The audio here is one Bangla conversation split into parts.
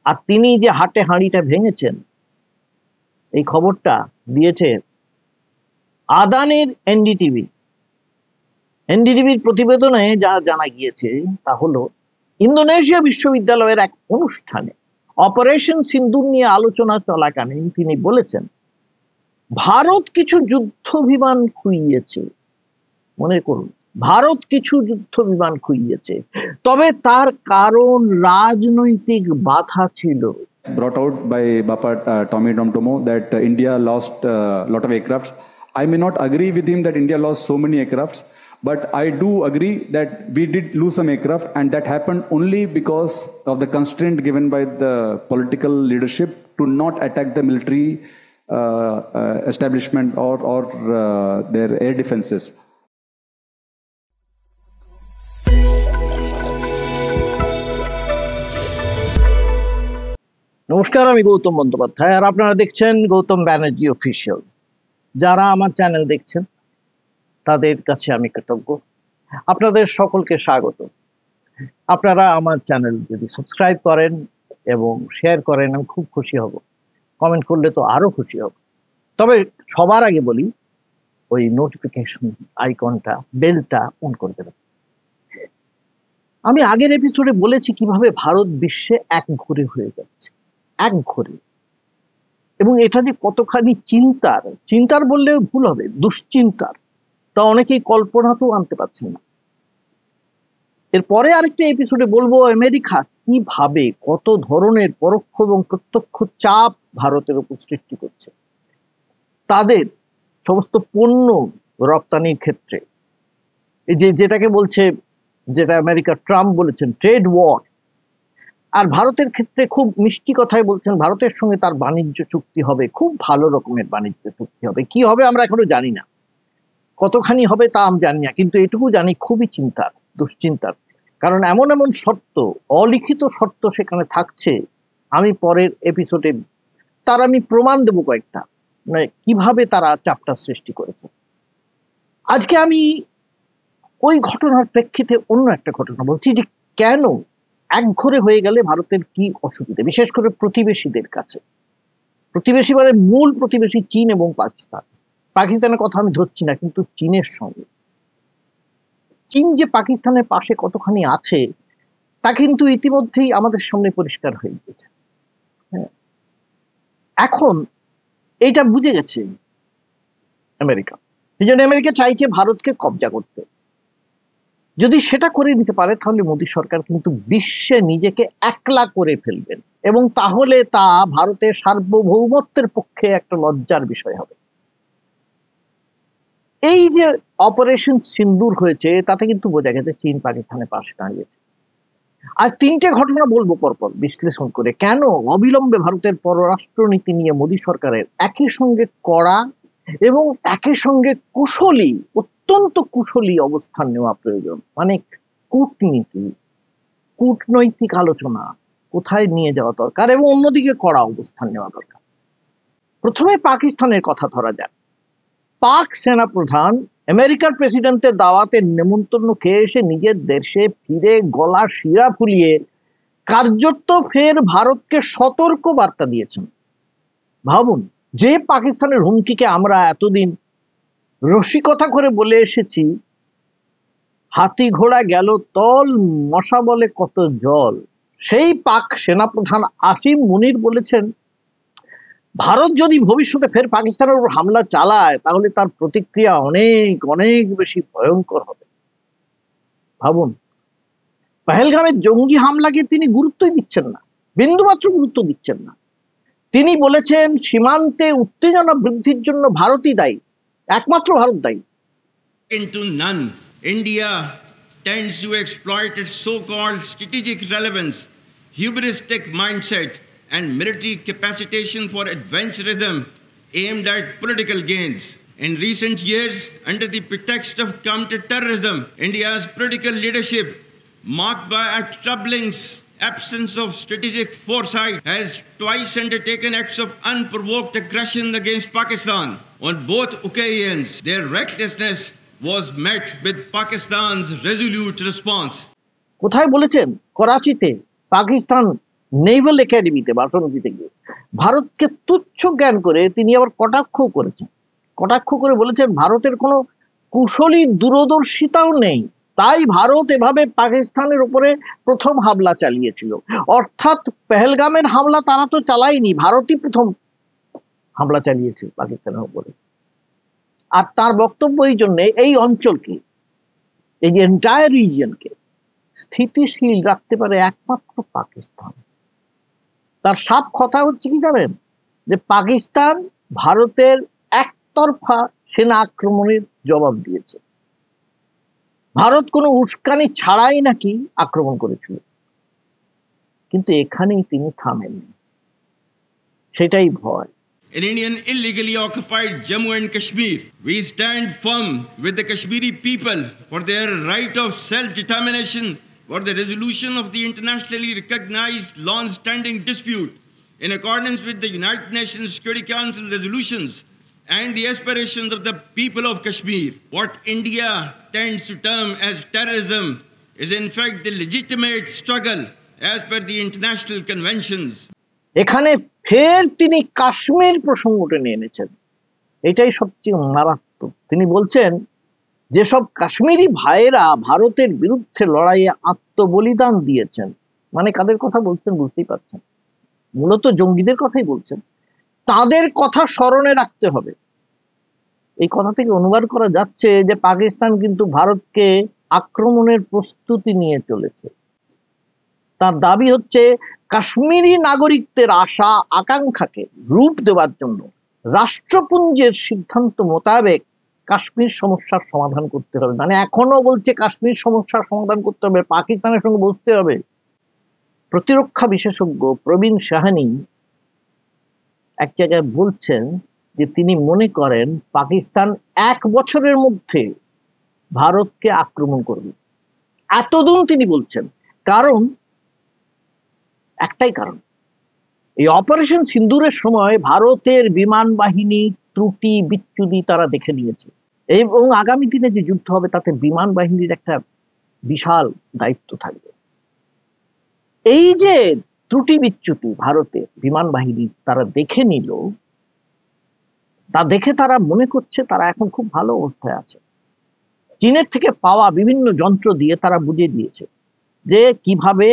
আর তিনি যে হাটে হাঁড়িটা ভেঙেছেন এই খবরটা দিয়েছে আদানির এনডিটিভির প্রতিবেদনে যা জানা গিয়েছে তা হলো ইন্দোনেশিয়া বিশ্ববিদ্যালয়ের এক অনুষ্ঠানে অপারেশন সিন্দুর নিয়ে আলোচনা চলাকালীন তিনি বলেছেন ভারত কিছু যুদ্ধ বিমান খুইয়েছে। মনে করুন, ভারত কিছু যুদ্ধ বিমান খুইয়েছে, তবে তার কারণ রাজনৈতিক বাধা ছিল। Brought out by Bapa Tommy Domtomo that India lost a lot of aircrafts. I may not agree with him that India lost so many aircrafts, but I do agree that we did lose some aircraft, and that happened only because of the constraint given by the political leadership to not attack the military establishment or their air defenses. নমস্কার, আমি গৌতম বন্দ্যোপাধ্যায়, আর আপনারা দেখছেন গৌতম ব্যানার্জি অফিসিয়াল। যারা আমার চ্যানেল দেখছেন তাদের কাছে আমি কৃতজ্ঞ। আপনাদের সকলকে স্বাগত। আপনারা আমার চ্যানেল যদি সাবস্ক্রাইব করেন এবং শেয়ার করেন আমি খুব খুশি হব। কমেন্ট করলে তো আরো খুশি হব। তবে সবার আগে বলি, ওই নোটিফিকেশন আইকনটা, বেলটা অন করে দেবেন। আমি আগের এপিসোডে বলেছি কিভাবে ভারত বিশ্বে একঘরে হয়ে যাচ্ছে, একঘরে, এবং এটা যে কতখানি চিন্তার বললেও ভুল হবে, দুশ্চিন্তার, তা অনেকেই কল্পনাতেও আনতে পারছেন না। এরপরে আরেকটা এপিসোডে বলবো আমেরিকা কিভাবে কত ধরনের পরোক্ষ এবং প্রত্যক্ষ চাপ ভারতের উপর সৃষ্টি করছে তাদের সমস্ত পণ্য রপ্তানির ক্ষেত্রে। এই যেটাকে বলছে, যেটা আমেরিকা ট্রাম্প বলেছেন ট্রেড ওয়ার, আর ভারতের ক্ষেত্রে খুব মিষ্টি কথাই বলছেন ভারতের সঙ্গে তার বাণিজ্য চুক্তি হবে, খুব ভালো রকমের বাণিজ্য চুক্তি হবে। কি হবে আমরা এখনো জানি না, কতখানি হবে তা আমি জানি না, কিন্তু এটুকু জানি খুবই দুশ্চিন্তার। কারণ এমন এমন শর্ত, অলিখিত শর্ত সেখানে থাকছে, আমি পরের এপিসোডে তার আমি প্রমাণ দেবো কয়েকটা, মানে কিভাবে তারা চাপটা সৃষ্টি করেছে। আজকে আমি ওই ঘটনার প্রেক্ষিতে অন্য একটা ঘটনা বলছি, যে কেন একঘরে হয়ে গেলে ভারতের কি অসুবিধা, বিশেষ করে প্রতিবেশীদের কাছে। প্রতিবেশী মানে মূল প্রতিবেশী চীন এবং পাকিস্তানের কথা আমি ধরছি না, কিন্তু চীনের সঙ্গে। চীন যে পাকিস্তানের পাশে কতখানি আছে তা কিন্তু ইতিমধ্যেই আমাদের সামনে পরিষ্কার হয়ে গেছে। এখন এটা বুঝে গেছে আমেরিকা, এই জন্য আমেরিকা চাইছে ভারতকে কবজা করতে। যদি সেটা করে নিতে পারে তাহলে মোদী সরকার কিন্তু বিশ্বে নিজেকে একলা করে ফেলবেন, এবং তাহলে তা ভারতের সার্বভৌমত্বের পক্ষে একটা লজ্জার বিষয় হবে। এই যে অপারেশন সিন্দুর হয়েছে তাতে কিন্তু বোঝা গেছে চীন পাকিস্তানের পাশে দাঁড়িয়েছে। আজ তিনটে ঘটনা বলবো পরপর বিশ্লেষণ করে, কেন অবিলম্বে ভারতের পররাষ্ট্রনীতি নিয়ে মোদী সরকারের একই সঙ্গে কড়া এবং একই সঙ্গে কুশলী, অত্যন্ত কুশলী অবস্থান নেওয়া প্রয়োজন। মানে কূটনৈতিক আলোচনা কোথায় নিয়ে যাওয়া দরকার, এবং অন্যদিকে কড়া অবস্থান নেওয়া দরকার। প্রথমে পাকিস্তানের কথা ধরা যাক। পাক সেনাপ্রধান আমেরিকার প্রেসিডেন্টের দাওয়াতের নেমন্তন্ন খেয়ে এসে নিজের দেশে ফিরে গলা শিরা ফুলিয়ে কার্যত ফের ভারতকে সতর্ক বার্তা দিয়েছেন। ভাবুন, যে পাকিস্তানের হুমকিকে আমরা এতদিন রসিকতা করে বলে এসেছি, হাতি ঘোড়া গেল তল, মশা বলে কত জল, সেই পাক সেনাপ্রধান আসিম মুনির বলেছেন ভারত যদি ভবিষ্যতে ফের পাকিস্তানের উপর হামলা চালায় তাহলে তার প্রতিক্রিয়া অনেক অনেক বেশি ভয়ঙ্কর হবে। ভাবুন, পহেলগামের জঙ্গি হামলাকে তিনি গুরুত্বই দিচ্ছেন না, বিন্দুমাত্র গুরুত্ব দিচ্ছেন না। তিনি বলেছেন সীমান্তে উত্তেজনা বৃদ্ধির জন্য ভারতই দায়ী, একমাত্র ভারত দায়ী। Into none, India tends to exploit its so-called strategic relevance, hubristic mindset, and military capacitation for adventurism aimed at political gains. In recent years, under the pretext of counter-terrorism, India's political leadership, marked by a troubling absence of strategic foresight, has twice undertaken acts of unprovoked aggression against Pakistan. On both occasions, their recklessness was met with Pakistan's resolute response. কোথায় বলেছেন? করাচিতে পাকিস্তান নেভাল একাডেমিতে ভাষণ দিতে গিয়ে ভারতকে তুচ্ছ জ্ঞান করে তিনি আবার কটাক্ষ করেছেন। কটাক্ষ করে বলেছেন ভারতের কোনো কুশলী দূরদর্শিতাও নেই, তাই ভারত এভাবে পাকিস্তানের উপরে প্রথম হামলা চালিয়েছিল। অর্থাৎ পেহেলগামের হামলা তারা তো চালায়নি, ভারতই প্রথম হামলা চালিয়েছে পাকিস্তানের উপরে। আর তার বক্তব্য এই জন্য এই অঞ্চলকে, এই যে এন্টায়ার রিজিয়নকে স্থিতিশীল রাখতে পারে একমাত্র পাকিস্তান। তার সাফ কথা হচ্ছে কি জানেন, যে পাকিস্তান ভারতের একতরফা সেনা আক্রমণের জবাব দিয়েছে, ভারত কোনো উস্কানি ছাড়াই নাকি আক্রমণ করেছিল। কিন্তু এখানেই তিনি থামেননি, সেটাই ভয়। In Indian illegally occupied Jammu and Kashmir, we stand firm with the Kashmiri people for their right of self-determination, for the resolution of the internationally recognized long-standing dispute in accordance with the United Nations Security Council resolutions and the aspirations of the people of Kashmir. What India tends to term as terrorism is in fact the legitimate struggle as per the international conventions. এখানে ফের তিনি কাশ্মীর প্রসঙ্গ টেনে এনেছেন, এটাই সবচেয়ে মারাত্মক। তিনি বলছেন যেসব কাশ্মীরি ভাইয়েরা ভারতের বিরুদ্ধে লড়াইয়ে আত্মবলিদান দিয়েছেন, মানে কাদের কথা বলছেন বুঝতেই পারছেন, মূলত জঙ্গিদের কথাই বলছেন, তাদের কথা স্মরণে রাখতে হবে। এই কথা থেকে অনুমান করা যাচ্ছে যে পাকিস্তান কিন্তু ভারতকে আক্রমণের প্রস্তুতি নিয়ে চলেছে। তার দাবি হচ্ছে কাশ্মীরি নাগরিকদের আশা আকাঙ্ক্ষাকে রূপ দেওয়ার জন্য রাষ্ট্রপুঞ্জের সিদ্ধান্ত মোতাবেক কাশ্মীর সমস্যার সমাধান করতে হবে। মানে এখনো বলছে কাশ্মীর সমস্যার সমাধান করতে হবে, পাকিস্তানের সঙ্গে বসতে হবে। প্রতিরক্ষা বিশেষজ্ঞ প্রবীণ সাহানি এক জায়গায় বলছেন যে তিনি মনে করেন পাকিস্তান 1 বছরের মধ্যে ভারতকে আক্রমণ করবে। এতদূর তিনি বলছেন, কারণ একটাই কারণ, এই অপারেশন সিন্দুরের সময় ভারতের বিমান বাহিনী ত্রুটি বিচ্যুতি তারা দেখে নিয়েছে, এবং আগামী দিনে যে যুদ্ধ হবে তাতে বিমান বাহিনীর একটা বিশাল দায়িত্ব থাকবে। এই যে ত্রুটি বিচ্যুতি ভারতের বিমান বাহিনী তারা দেখে নিল, তা দেখে তারা মনে করছে তারা এখন খুব ভালো অবস্থায় আছে। চীনের থেকে পাওয়া বিভিন্ন যন্ত্র দিয়ে তারা বুঝিয়ে দিয়েছে যে কিভাবে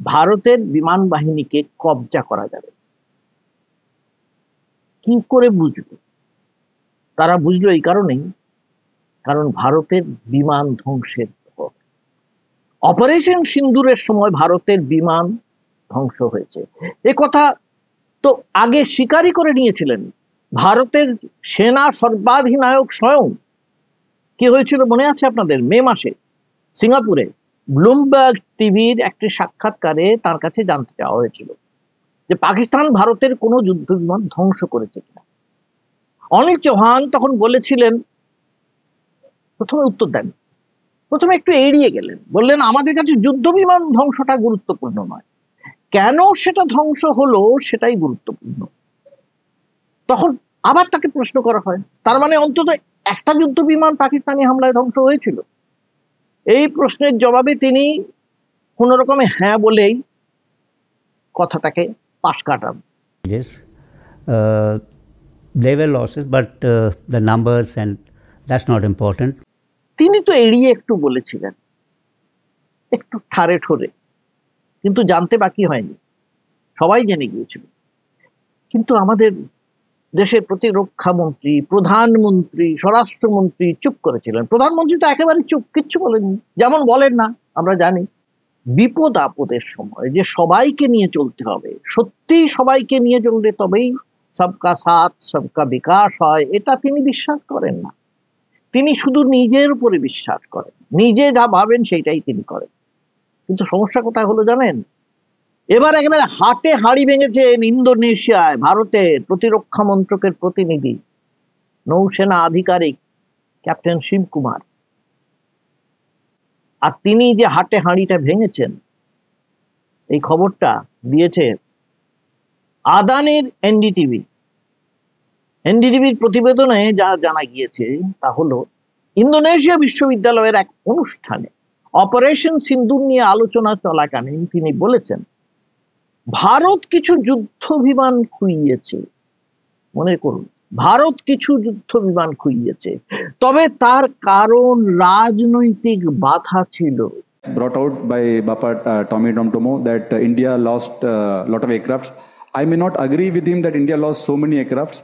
ভারতের বিমান বাহিনীকে কবজা করা যাবে। কি করে বুঝলো? তারা বুঝলো এই কারণেই, কারণ ভারতের বিমান ধ্বংসের পর অপারেশন সিন্দুরের সময় ভারতের বিমান ধ্বংস হয়েছে। এ কথা তো আগে স্বীকারই করে নিয়েছিলেন ভারতের সেনা সর্বাধিনায়ক স্বয়ং। কি হয়েছিল মনে আছে আপনাদের? মে মাসে সিঙ্গাপুরে ব্লুমবার্গ টিভির একটি সাক্ষাৎকারে তার কাছে জানতে চাওয়া হয়েছিল যে পাকিস্তান ভারতের কোনো যুদ্ধ বিমান ধ্বংস করেছে কিনা। অনিল চৌহান তখন বলেছিলেন, প্রথমে উত্তর দেন, প্রথমে একটু এড়িয়ে গেলেন, বললেন আমাদের কাছে যুদ্ধ বিমান ধ্বংসটা গুরুত্বপূর্ণ নয়, কেন সেটা ধ্বংস হলো সেটাই গুরুত্বপূর্ণ। তখন আবার তাকে প্রশ্ন করা হয়, তার মানে অন্তত একটা যুদ্ধ বিমান পাকিস্তানি হামলায় ধ্বংস হয়েছিল? এই প্রশ্নের জবাবে তিনি কোন রকমে হ্যাঁ বলেই কথাটাকে পাশ কাটান। Yes, there were losses, but the numbers, and that's not important. তিনি তো এড়িয়ে একটু বলেছিলেন, একটু ঠারে ঠোরে, কিন্তু জানতে বাকি হয়নি, সবাই জেনে গিয়েছিল। কিন্তু আমাদের দেশের প্রতিরক্ষা মন্ত্রী, প্রধানমন্ত্রী, স্বরাষ্ট্রমন্ত্রী চুপ করেছিলেন। প্রধানমন্ত্রী তো একেবারে চুপ, কিচ্ছু বলেননি, যেমন বলেন না আমরা জানি। বিপদ আপদের সময় যে সবাইকে নিয়ে চলতে হবে, সত্যি সবাইকে নিয়ে চললে তবেই সবকা সাথ সবকা বিকাশ হয়, এটা তিনি বিশ্বাস করেন না। তিনি শুধু নিজের উপরে বিশ্বাস করেন, নিজে যা ভাবেন সেইটাই তিনি করেন। কিন্তু সমস্যা কোথায় হলো জানেন? এবার একেবারে হাটে হাড়ি ভেঙেছেন ইন্দোনেশিয়ায় ভারতের প্রতিরক্ষা মন্ত্রকের প্রতিনিধি, নৌসেনা আধিকারিক ক্যাপ্টেন শিবকুমার। আর তিনি যে হাটে হাঁড়িটা ভেঙেছেন এই খবরটা দিয়েছে আদানির এনডিটিভি। এনডিটিভির প্রতিবেদনে যা জানা গিয়েছে তা হলো ইন্দোনেশিয়া বিশ্ববিদ্যালয়ের এক অনুষ্ঠানে অপারেশন সিন্দুর নিয়ে আলোচনা চলাকালীন তিনি বলেছেন ভারত কিছু যুদ্ধ বিমান খুইয়েছে, মনে করুন ভারত কিছু যুদ্ধ বিমান খুইয়েছে, তবে তার কারণ রাজনৈতিক বাধা ছিল। Brought out by Bapa Tommy Domtomo that India lost a lot of aircrafts. I may not agree with him that India lost so many aircrafts,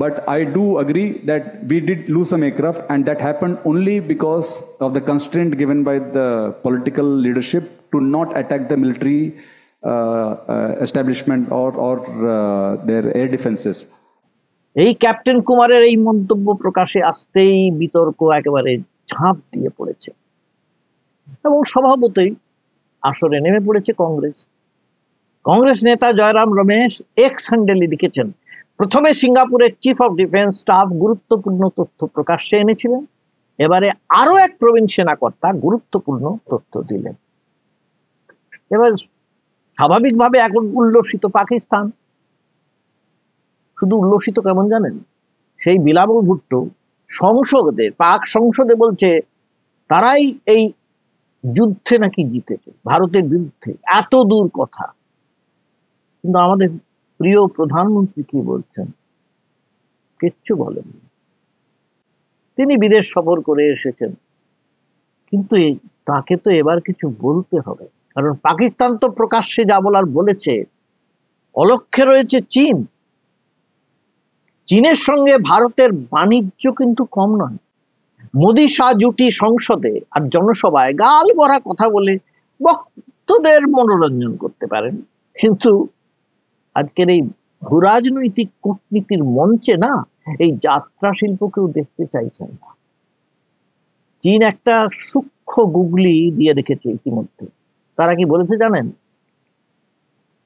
but I do agree that we did lose some aircraft, and that happened only because of the constraint given by the political leadership to not attack the military establishment or their air defenses. এই ক্যাপ্টেন কুমারের এই মন্তব্য প্রকাশে আসতেই বিতর্ক একেবারে ঝাঁপ দিয়ে পড়েছে এবং স্বভাবতই আসরে নেমে পড়েছে কংগ্রেস। কংগ্রেস নেতা জয়রাম রমেশ এক্স হ্যান্ডেলে লিখেছেন, প্রথমে সিঙ্গাপুরের চিফ অফ ডিফেন্স স্টাফ গুরুত্বপূর্ণ তথ্য প্রকাশ্যে এনেছিলেন, এবারে আরো এক প্রবীণ সেনাকর্তা গুরুত্বপূর্ণ তথ্য দিলেন। এবার স্বাভাবিকভাবে এখন উল্লসিত পাকিস্তান। শুধু উল্লসিত কেমন জানেন, সেই বিলাবল ভুট্টো সংসদে, পাক সংসদে বলছে তারাই এই যুদ্ধে নাকি জিতেছে ভারতের বিরুদ্ধে। এত দূর কথা। কিন্তু আমাদের প্রিয় প্রধানমন্ত্রী কি বলছেন? কিচ্ছু বলেন। তিনি বিদেশ সফর করে এসেছেন, কিন্তু তাকে তো এবার কিছু বলতে হবে, কারণ পাকিস্তান তো প্রকাশ্যে যা বলার বলেছে। অলক্ষ্যে রয়েছে চীন। চীনের সঙ্গে ভারতের বাণিজ্য কিন্তু কম নয়। মোদি শাহ জুটি সংসদে আর জনসভায় গাল ভরা কথা বলে ভক্তদের মনোরঞ্জন করতে পারেন, কিন্তু আজকের এই ভূরাজনৈতিক কূটনীতির মঞ্চে না, এই যাত্রা শিল্পকেও দেখতে চাইছেন না। চীন একটা সূক্ষ্ম গুগলি দিয়ে রেখেছে ইতিমধ্যে। তারা কি বলেছে জানেন?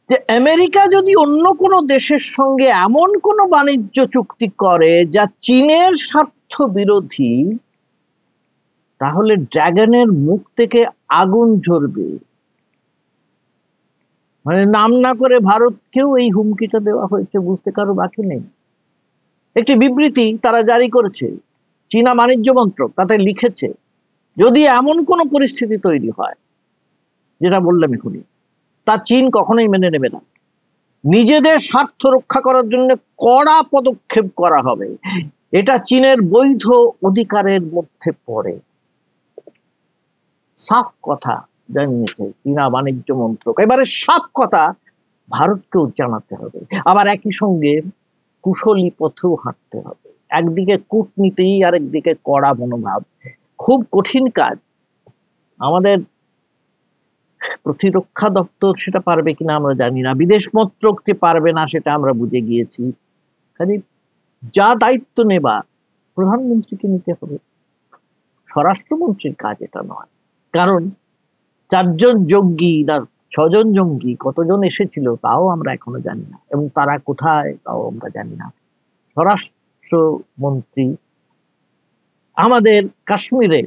যে আমেরিকা যদি অন্য কোনো দেশের সঙ্গে এমন কোনো বাণিজ্য চুক্তি করে যা চীনের স্বার্থ বিরোধী, তাহলে ড্রাগনের মুখ থেকে আগুন ঝরবে। মানে নাম না করে ভারতকেও এই হুমকিটা দেওয়া হয়েছে, বুঝতে কারো বাকি নেই। একটি বিবৃতি তারা জারি করেছে, চীনা বাণিজ্য মন্ত্রক তাতে লিখেছে, যদি এমন কোনো পরিস্থিতি তৈরি হয়, যেটা বললাম এখনই, তা চীন কখনোই মেনে নেবে না। নিজেদের স্বার্থ রক্ষা করার জন্য কড়া পদক্ষেপ করা হবে। এটা চীনের বৈধ অধিকারের মধ্যে পড়ে। সাফ কথা জানিয়েছে চীনা বাণিজ্য মন্ত্রক। এবারে সাফ কথা ভারতকেও জানাতে হবে, আবার একই সঙ্গে কুশলী পথেও হাঁটতে হবে। একদিকে কূটনীতি, আরেকদিকে কড়া মনোভাব। খুব কঠিন কাজ। আমাদের প্রতিরক্ষা দপ্তর সেটা পারবে কিনা আমরা জানি না, বিদেশ মন্ত্রক যে পারবে না সেটা আমরা বুঝে গিয়েছি। কাজে যা দায়িত্ব নেবা প্রধানমন্ত্রীকে নিতে হবে, স্বরাষ্ট্রমন্ত্রীর কাজ এটা নয়। কারণ 4 জন জঙ্গি না 6 জন জঙ্গি কতজন এসেছিল তাও আমরা এখনো জানি না, এবং তারা কোথায় তাও আমরা জানি না। স্বরাষ্ট্রমন্ত্রী আমাদের কাশ্মীরে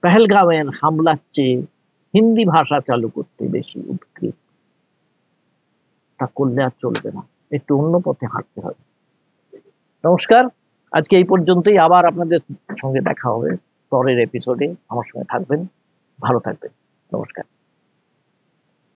পেহেলগাঁওয়ের হামলার চেয়ে হিন্দি ভাষা চালু করতে বেশি উদ্গ্রীব। তা করলে আর চলবে না, একটু অন্য পথে হাঁটতে হবে। নমস্কার, আজকে এই পর্যন্তই। আবার আপনাদের সঙ্গে দেখা হবে পরের এপিসোডে। আমার সঙ্গে থাকবেন, ভালো থাকবেন। নমস্কার।